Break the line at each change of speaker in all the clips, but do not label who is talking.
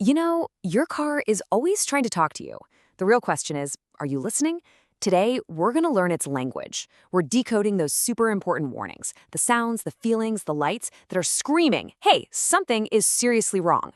You know, your car is always trying to talk to you. The real question is, are you listening? Today, we're going to learn its language. We're decoding those super important warnings, the sounds, the feelings, the lights that are screaming, hey, something is seriously wrong.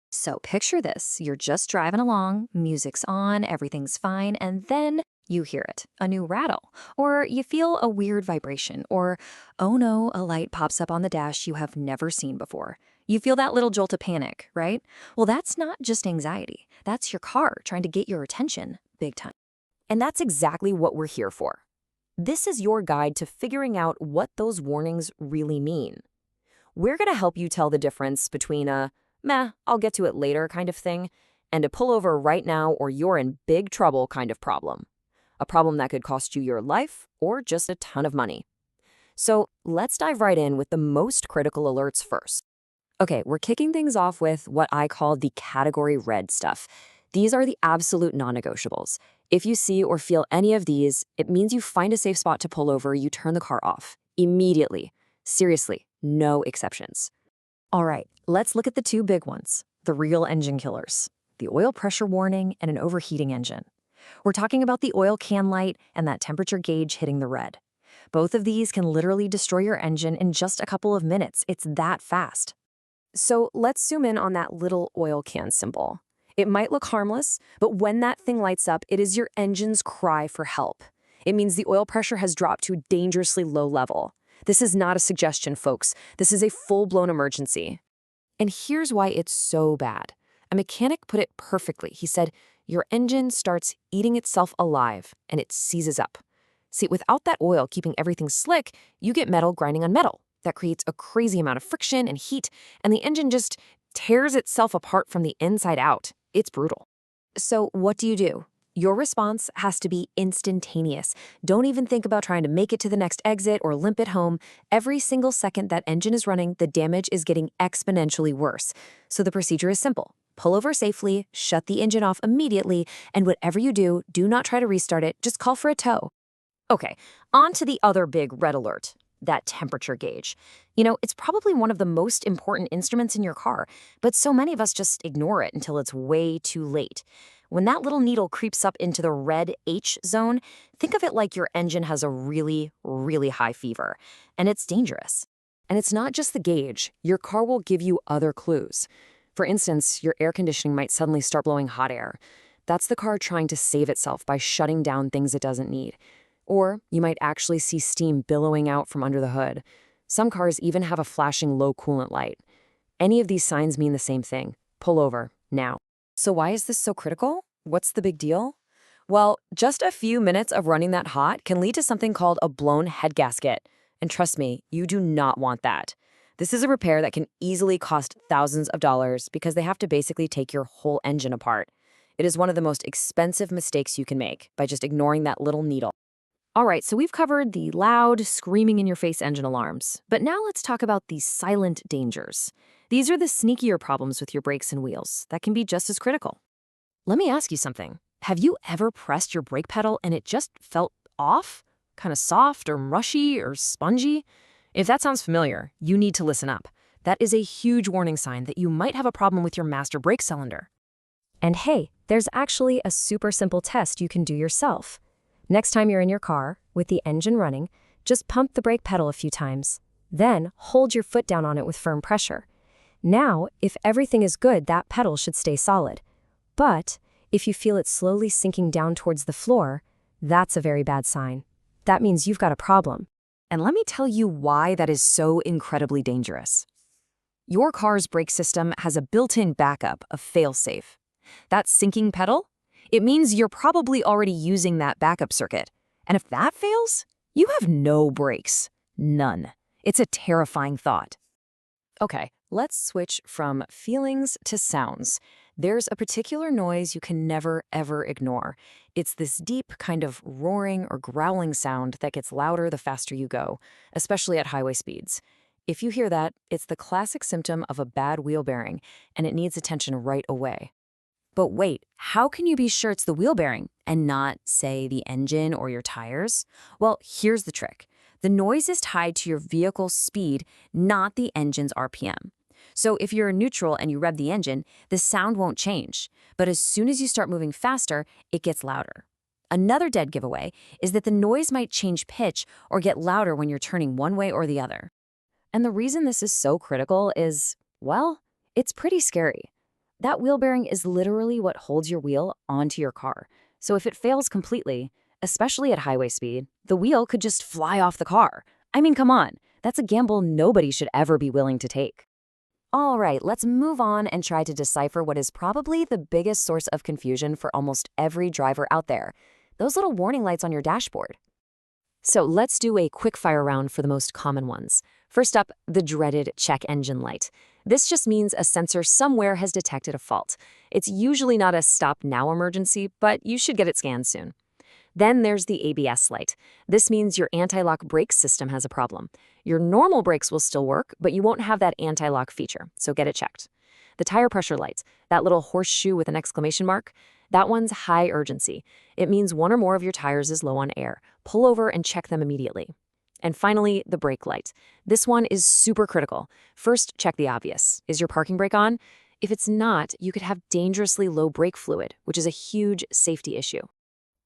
So picture this. You're just driving along, music's on, everything's fine, and then you hear it, a new rattle, or you feel a weird vibration, or, oh no, a light pops up on the dash you have never seen before. You feel that little jolt of panic, right? Well, that's not just anxiety. That's your car trying to get your attention big time.
And that's exactly what we're here for. This is your guide to figuring out what those warnings really mean. We're going to help you tell the difference between a, meh, I'll get to it later kind of thing, and a pull over right now or you're in big trouble kind of problem. A problem that could cost you your life or just a ton of money. So let's dive right in with the most critical alerts first. Okay, we're kicking things off with what I call the category red stuff. These are the absolute non-negotiables. If you see or feel any of these, it means you find a safe spot to pull over, you turn the car off. Immediately. Seriously, no exceptions.
All right, let's look at the two big ones, the real engine killers, the oil pressure warning and an overheating engine. We're talking about the oil can light and that temperature gauge hitting the red. Both of these can literally destroy your engine in just a couple of minutes. It's that fast.
So let's zoom in on that little oil can symbol. It might look harmless, but when that thing lights up, it is your engine's cry for help. It means the oil pressure has dropped to a dangerously low level. This is not a suggestion, folks. This is a full-blown emergency. And here's why it's so bad. A mechanic put it perfectly. He said, your engine starts eating itself alive, and it seizes up. See, without that oil keeping everything slick, you get metal grinding on metal. That creates a crazy amount of friction and heat, and the engine just tears itself apart from the inside out. It's brutal. So what do? Your response has to be instantaneous. Don't even think about trying to make it to the next exit or limp it home. Every single second that engine is running, the damage is getting exponentially worse. So the procedure is simple. Pull over safely, shut the engine off immediately, and whatever you do, do not try to restart it. Just call for a tow. Okay, on to the other big red alert. That temperature gauge. You know, it's probably one of the most important instruments in your car, but so many of us just ignore it until it's way too late. When that little needle creeps up into the red H zone, think of it like your engine has a really, really high fever, and it's dangerous. And it's not just the gauge. Your car will give you other clues. For instance, your air conditioning might suddenly start blowing hot air. That's the car trying to save itself by shutting down things it doesn't need. Or you might actually see steam billowing out from under the hood. Some cars even have a flashing low coolant light. Any of these signs mean the same thing. Pull over, now. So why is this so critical? What's the big deal? Well, just a few minutes of running that hot can lead to something called a blown head gasket. And trust me, you do not want that. This is a repair that can easily cost thousands of dollars because they have to basically take your whole engine apart. It is one of the most expensive mistakes you can make by just ignoring that little needle. All right, so we've covered the loud, screaming-in-your-face engine alarms. But now let's talk about the silent dangers. These are the sneakier problems with your brakes and wheels that can be just as critical. Let me ask you something. Have you ever pressed your brake pedal and it just felt off? Kind of soft or mushy or spongy? If that sounds familiar, you need to listen up. That is a huge warning sign that you might have a problem with your master brake cylinder.
And hey, there's actually a super simple test you can do yourself. Next time you're in your car, with the engine running, just pump the brake pedal a few times. Then hold your foot down on it with firm pressure. Now, if everything is good, that pedal should stay solid. But if you feel it slowly sinking down towards the floor, that's a very bad sign. That means you've got a problem.
And let me tell you why that is so incredibly dangerous. Your car's brake system has a built-in backup, a fail-safe. That sinking pedal? It means you're probably already using that backup circuit. And if that fails, you have no brakes. None. It's a terrifying thought. Okay, let's switch from feelings to sounds. There's a particular noise you can never, ever ignore. It's this deep kind of roaring or growling sound that gets louder the faster you go, especially at highway speeds. If you hear that, it's the classic symptom of a bad wheel bearing, and it needs attention right away. But wait, how can you be sure it's the wheel bearing and not, say, the engine or your tires? Well, here's the trick. The noise is tied to your vehicle's speed, not the engine's RPM. So if you're in neutral and you rev the engine, the sound won't change. But as soon as you start moving faster, it gets louder. Another dead giveaway is that the noise might change pitch or get louder when you're turning one way or the other. And the reason this is so critical is, well, it's pretty scary. That wheel bearing is literally what holds your wheel onto your car. So if it fails completely, especially at highway speed, the wheel could just fly off the car. I mean, come on, that's a gamble nobody should ever be willing to take. All right, let's move on and try to decipher what is probably the biggest source of confusion for almost every driver out there: those little warning lights on your dashboard. So let's do a quick fire round for the most common ones. First up, the dreaded check engine light. This just means a sensor somewhere has detected a fault. It's usually not a stop now emergency, but you should get it scanned soon. Then there's the ABS light. This means your anti-lock brake system has a problem. Your normal brakes will still work, but you won't have that anti-lock feature, so get it checked. The tire pressure light, that little horseshoe with an exclamation mark, that one's high urgency. It means one or more of your tires is low on air. Pull over and check them immediately. And finally, the brake light. This one is super critical. First, check the obvious. Is your parking brake on? If it's not, you could have dangerously low brake fluid, which is a huge safety issue.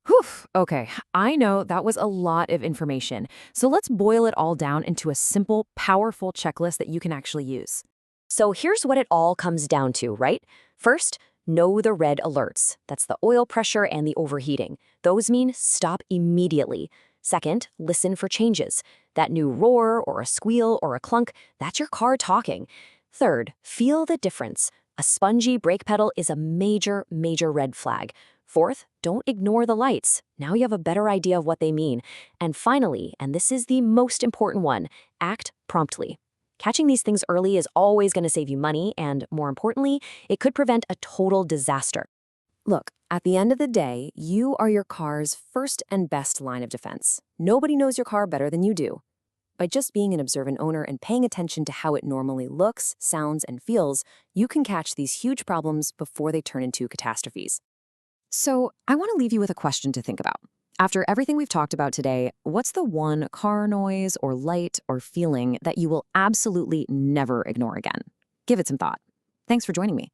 Whew, okay, I know that was a lot of information, so let's boil it all down into a simple, powerful checklist that you can actually use. So here's what it all comes down to, right? First, know the red alerts. That's the oil pressure and the overheating. Those mean stop immediately. Second, listen for changes. That new roar or a squeal or a clunk, that's your car talking. Third, feel the difference. A spongy brake pedal is a major, major red flag. Fourth, don't ignore the lights. Now you have a better idea of what they mean. And finally, and this is the most important one, act promptly. Catching these things early is always going to save you money, and more importantly, it could prevent a total disaster. Look, at the end of the day, you are your car's first and best line of defense. Nobody knows your car better than you do. By just being an observant owner and paying attention to how it normally looks, sounds, and feels, you can catch these huge problems before they turn into catastrophes. So, I want to leave you with a question to think about. After everything we've talked about today, what's the one car noise or light or feeling that you will absolutely never ignore again? Give it some thought. Thanks for joining me.